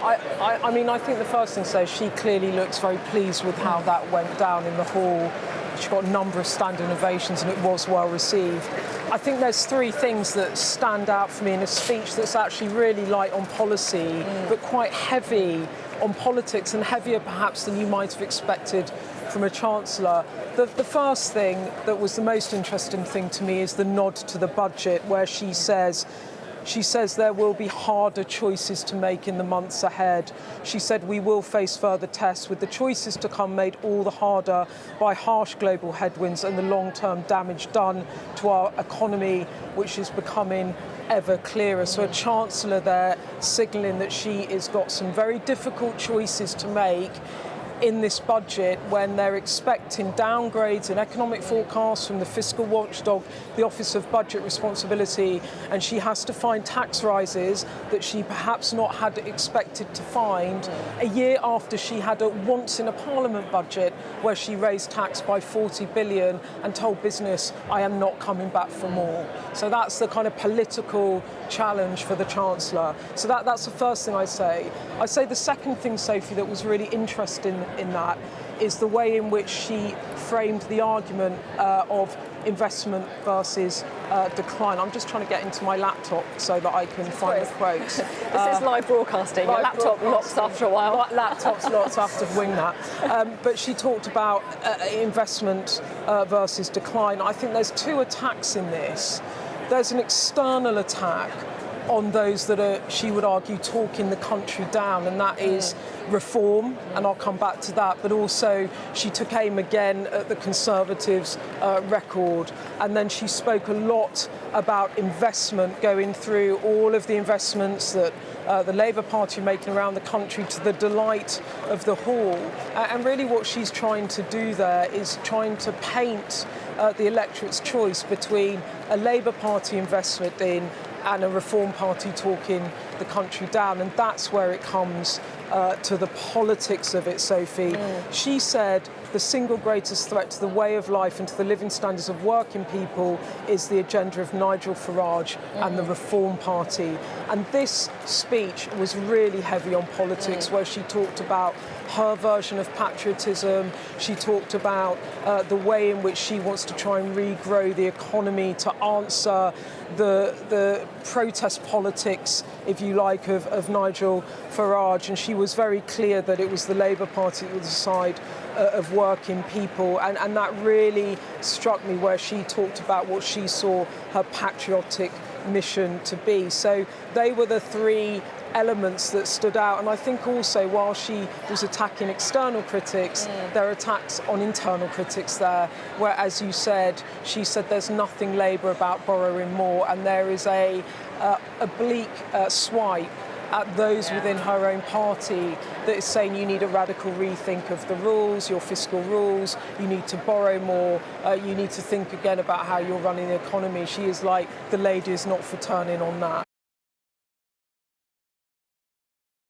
I mean, I think the first thing to say is she clearly looks very pleased with how that went down in the hall. She got a number of standing ovations and it was well received. I think there's three things that stand out for me in a speech that's actually really light on policy, but quite heavy on politics, and heavier perhaps than you might have expected from a Chancellor. The first thing that was the most interesting thing to me is the nod to the budget, where she says there will be harder choices to make in the months ahead. She said we will face further tests, with the choices to come made all the harder by harsh global headwinds and the long-term damage done to our economy, which is becoming ever clearer. So a Chancellor there signalling that she has got some very difficult choices to make in this budget, when they're expecting downgrades in economic forecasts from the fiscal watchdog, the Office of Budget Responsibility, and she has to find tax rises that she perhaps not had expected to find a year after she had a once-in-a-parliament budget where she raised tax by 40 billion and told business, I am not coming back for more. So that's the kind of political challenge for the Chancellor. So that's the first thing I say. I say the second thing, Sophie, that was really interesting in that is the way in which she framed the argument of investment versus decline. I'm just trying to get into my laptop so that I can find the quotes. This is live broadcasting. Your laptop locks after a while. Laptops lots after wing that. But she talked about investment versus decline. I think there's two attacks in this. There's an external attack on those that are, she would argue, talking the country down, and that is reform, and I'll come back to that, but also she took aim again at the Conservatives' record, and then she spoke a lot about investment, going through all of the investments that the Labour Party are making around the country to the delight of the hall. And really what she's trying to do there is trying to paint the electorate's choice between a Labour Party investment in and a Reform Party talking the country down, and that's where it comes to the politics of it, Sophie. She said the single greatest threat to the way of life and to the living standards of working people is the agenda of Nigel Farage and the Reform Party. And this speech was really heavy on politics, where she talked about her version of patriotism. She talked about the way in which she wants to try and regrow the economy to answer the protest politics, if you like, of Nigel Farage. And she was very clear that it was the Labour Party that was the side of working people. And that really struck me, where she talked about what she saw her patriotic mission to be. So they were the three elements that stood out. And I think also, while she was attacking external critics, there are attacks on internal critics there, where, as you said, she said there's nothing Labour about borrowing more, and there is a oblique swipe at those within her own party that is saying you need a radical rethink of the rules, your fiscal rules, you need to borrow more, you need to think again about how you're running the economy. She is like, the lady is not for turning on that.